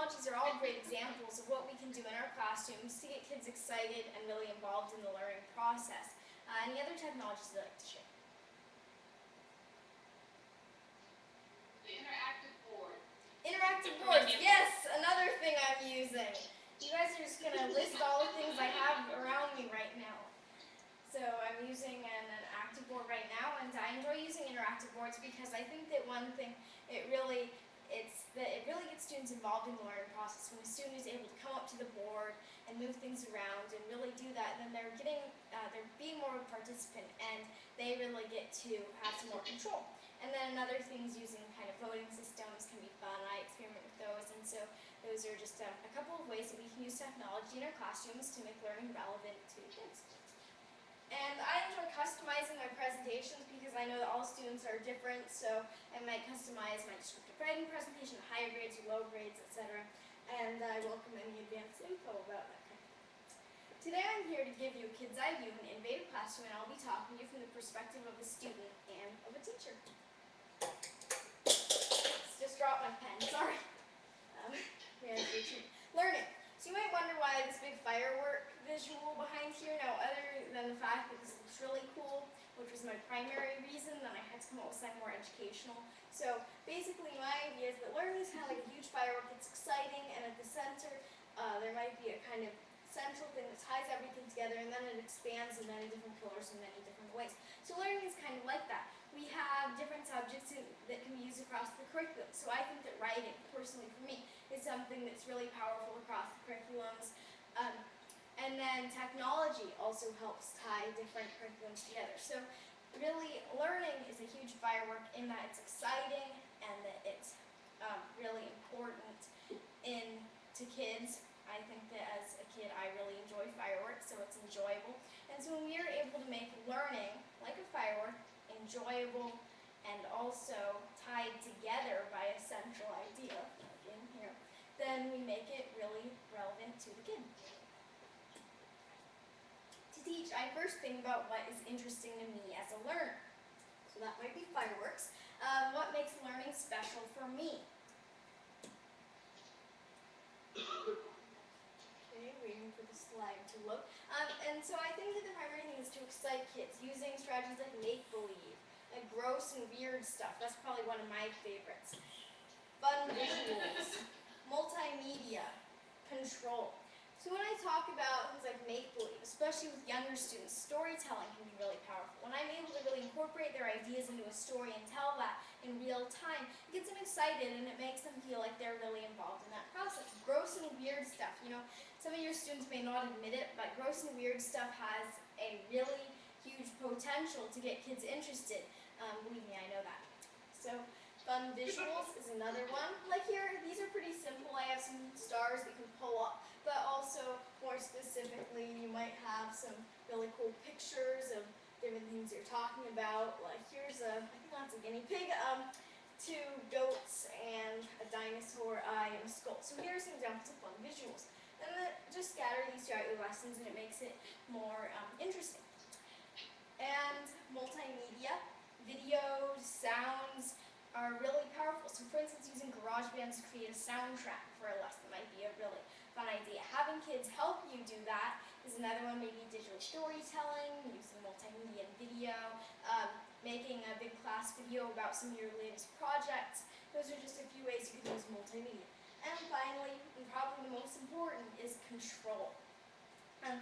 technologies are all great examples of what we can do in our classrooms to get kids excited and really involved in the learning process. Any other technologies you'd like to share? The interactive board. Interactive boards, yes, another thing I'm using. You guys are just going to list all the things I have around me right now. So I'm using an active board right now, and I enjoy using interactive boards because I think that one thing it really gets students involved in the learning process. When a student is able to come up to the board and move things around and really do that, then they're being more of a participant, and they really get to have some more control. And then another thing is using kind of voting systems can be fun. I experiment with those, and so those are just a couple of ways that we can use technology in our classrooms to make learning relevant to kids. And I enjoy customizing my presentations because I know that all students are different, so I might customize my descriptive writing presentation to higher grades or low grades, etc. And I welcome any advanced info about that kind of thing. Today I'm here to give you a kid's eye view of an innovative classroom, and I'll be talking to you from the perspective of a student and of a teacher. Just dropped my pen, sorry. Learning. So you might wonder why this big firework visual behind here. Now, other than the fact that this looks really cool, which was my primary reason, then I had to come up with something more educational. So basically my idea is that learning is kind of like a huge firework. It's exciting, and at the center there might be a kind of central thing that ties everything together, and then it expands in many different pillars in many different ways. So learning is kind of like that. We have different subjects that can be used across the curriculum. So I think that writing, personally for me, is something that's really powerful across the curriculums. And then technology also helps tie different curriculums together. So really, learning is a huge firework in that it's exciting and that it's really important to kids. I think that as a kid, I really enjoy fireworks, so it's enjoyable. And so when we are able to make learning, like a firework, enjoyable and also tied together by a central idea, like in here, then we make it really relevant to the kid. To teach, I first think about what is interesting to me as a learner. So that might be fireworks. What makes learning special for me? Okay, waiting for the slide to load. And so I think that the primary thing is to excite kids using strategies like make-believe, and gross and weird stuff. That's probably one of my favorites. Fun visuals, multimedia, control. So when I talk about things like make-believe, especially with younger students, storytelling can be really powerful. When I'm able to really incorporate their ideas into a story and tell that in real time, it gets them excited and it makes them feel like they're really involved in that process. Gross and weird stuff, some of your students may not admit it, but gross and weird stuff has a really huge potential to get kids interested. Believe me, I know that. So fun visuals is another one. Like here, these are pretty simple. I have some stars that you can pull up, but also more specifically, you might have some really cool pictures of different things you're talking about. Like here's I think that's a guinea pig, 2 goats and a dinosaur eye and a skull. So here are some examples of fun visuals. And then just scatter these throughout your lessons, and it makes it more interesting. And multimedia, videos, sounds are really powerful. So for instance, using GarageBand to create a soundtrack for a lesson might be a really fun idea. Having kids help you do that is another one. Maybe digital storytelling, using multimedia and video, making a big class video about some of your latest projects. Those are just a few ways you can use multimedia. And finally, and probably the most important, is control. And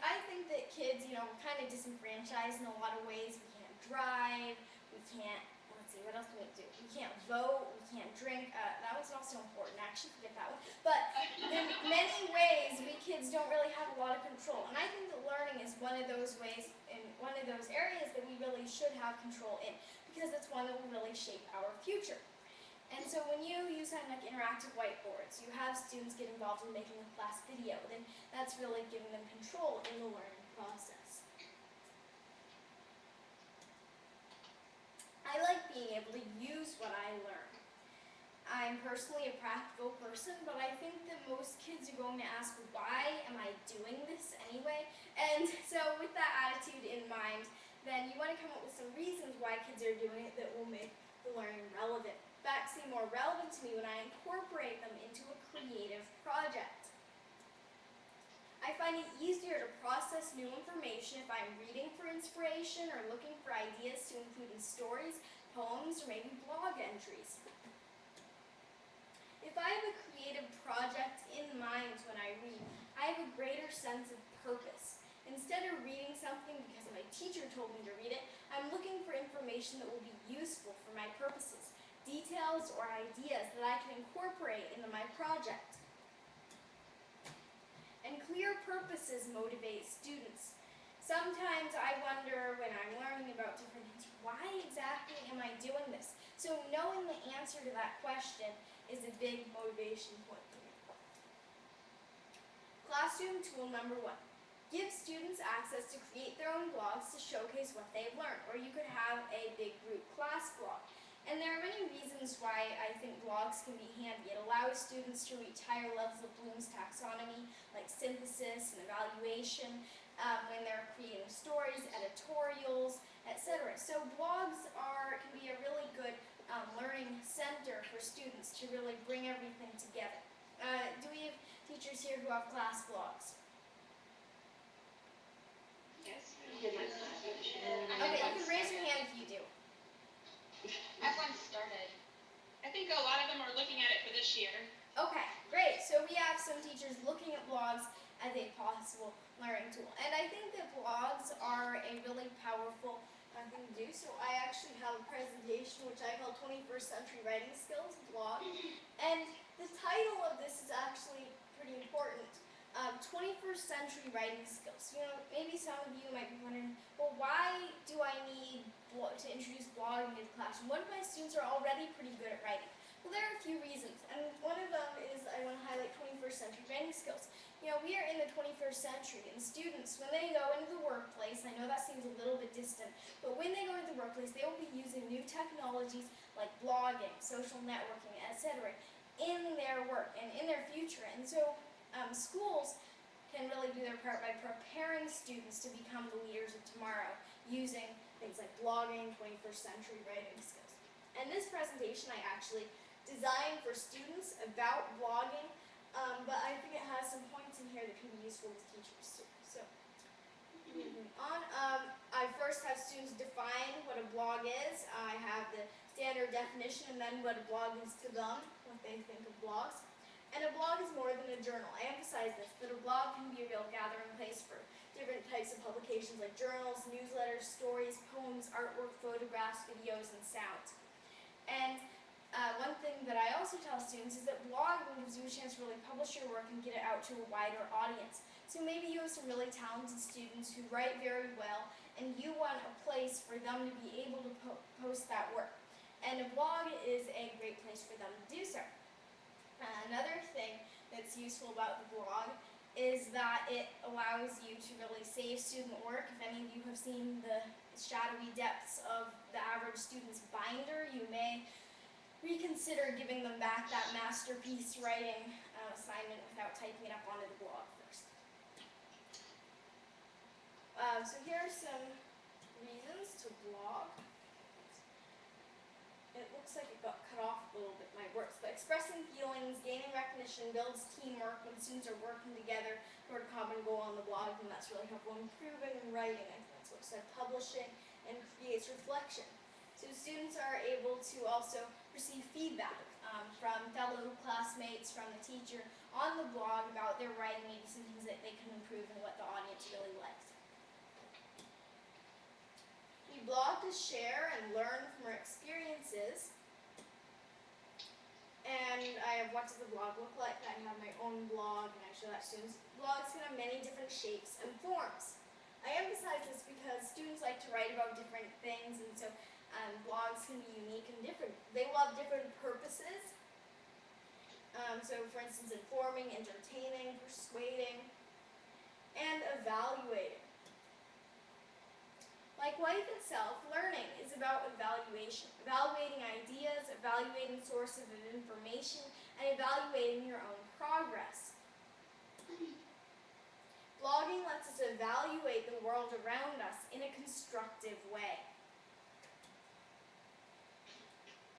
I think that kids, we're kind of disenfranchised in a lot of ways. We can't drive, we can't, let's see, what else do we do? We can't vote, we can't drink. That one's also important, actually, forget that one. But in many ways, we kids don't really have a lot of control. And I think that learning is one of those ways, and one of those areas that we really should have control in, because it's one that will really shape our future. And so when you use something like interactive whiteboards, you have students get involved in making a class video, then that's really giving them control in the learning process. I like being able to use what I learn. I'm personally a practical person, but I think that most kids are going to ask, why am I doing this anyway? And so with that attitude in mind, then you want to come up with some reasons why kids are doing it that will make the learning relevant. Back facts seem more relevant to me when I incorporate them into a creative project. I find it easier to process new information if I'm reading for inspiration or looking for ideas to include in stories, poems, or maybe blog entries. If I have a creative project in mind when I read, I have a greater sense of purpose. Instead of reading something because my teacher told me to read it, I'm looking for information that will be useful for my purposes, details or ideas that I can incorporate into my project. And clear purposes motivate students. Sometimes I wonder when I'm learning about different things, why exactly am I doing this? So knowing the answer to that question is a big motivation point for me. Classroom tool number 1. Give students access to create their own blogs to showcase what they've learned, or you could have a big group class blog. And there are many reasons why I think blogs can be handy. It allows students to reach higher levels of Bloom's taxonomy, like synthesis and evaluation, when they're creating stories, editorials, etc. So blogs can be a really good learning center for students to really bring everything together. Do we have teachers here who have class blogs? Yes. Did my class this year. Okay, you can raise your hand if you do. I've once started. I think a lot of them are looking at it for this year. Okay, great. So we have some teachers looking at blogs as a possible learning tool. And I think that blogs are a really powerful thing to do. So I actually have a presentation which I call 21st Century Writing Skills blog. And the title of this is actually pretty important. 21st Century Writing Skills. You know, maybe some of you might be wondering, well, why do I need to introduce blogging into the classroom? What if my students are already pretty good at writing? Well, there are a few reasons, and one of them is I want to highlight 21st century writing skills. You know, we are in the 21st century, and students, when they go into the workplace, I know that seems a little bit distant, but when they go into the workplace, they will be using new technologies like blogging, social networking, etc. in their work and in their future. And so schools can really do their part by preparing students to become the leaders of tomorrow using things like blogging, 21st century writing skills. And this presentation I actually designed for students about blogging, but I think it has some points in here that can be useful to teachers too. So, moving on, I first have students define what a blog is. I have the standard definition and then what a blog is to them, what they think of blogs. And a blog is more than a journal. I emphasize this, that a blog can be a real gathering place for different types of publications like journals, newsletters, stories, poems, artwork, photographs, videos, and sounds. And one thing that I also tell students is that blogging gives you a chance to really publish your work and get it out to a wider audience. So maybe you have some really talented students who write very well, and you want a place for them to be able to post that work. And a blog is a great place for them to do so. Another thing that's useful about the blog is that it allows you to really save student work. If any of you have seen the shadowy depths of the average student's binder, you may reconsider giving them back that masterpiece writing assignment without typing it up onto the blog first. So here are some reasons to blog. It looks like it got cut off a little bit, my words, but expressing feelings, gaining recognition, builds teamwork when students are working together toward a common goal on the blog, and that's really helpful. Improving and writing, I think that's what it said, publishing, and creates reflection. So students are able to also receive feedback from fellow classmates, from the teacher on the blog about their writing, maybe some things that they can improve and what the audience really likes. We blog to share and learn from our experiences. And I have, what does the blog look like? I have my own blog, and I show that to students. Blogs can have many different shapes and forms. I emphasize this because students like to write about different things, and so blogs can be unique and different. They will have different purposes. So for instance, informing, entertaining, persuading, and evaluating. Like life itself, learning is about evaluation. Evaluating ideas, evaluating sources of information, and evaluating your own progress. Blogging lets us evaluate the world around us in a constructive way.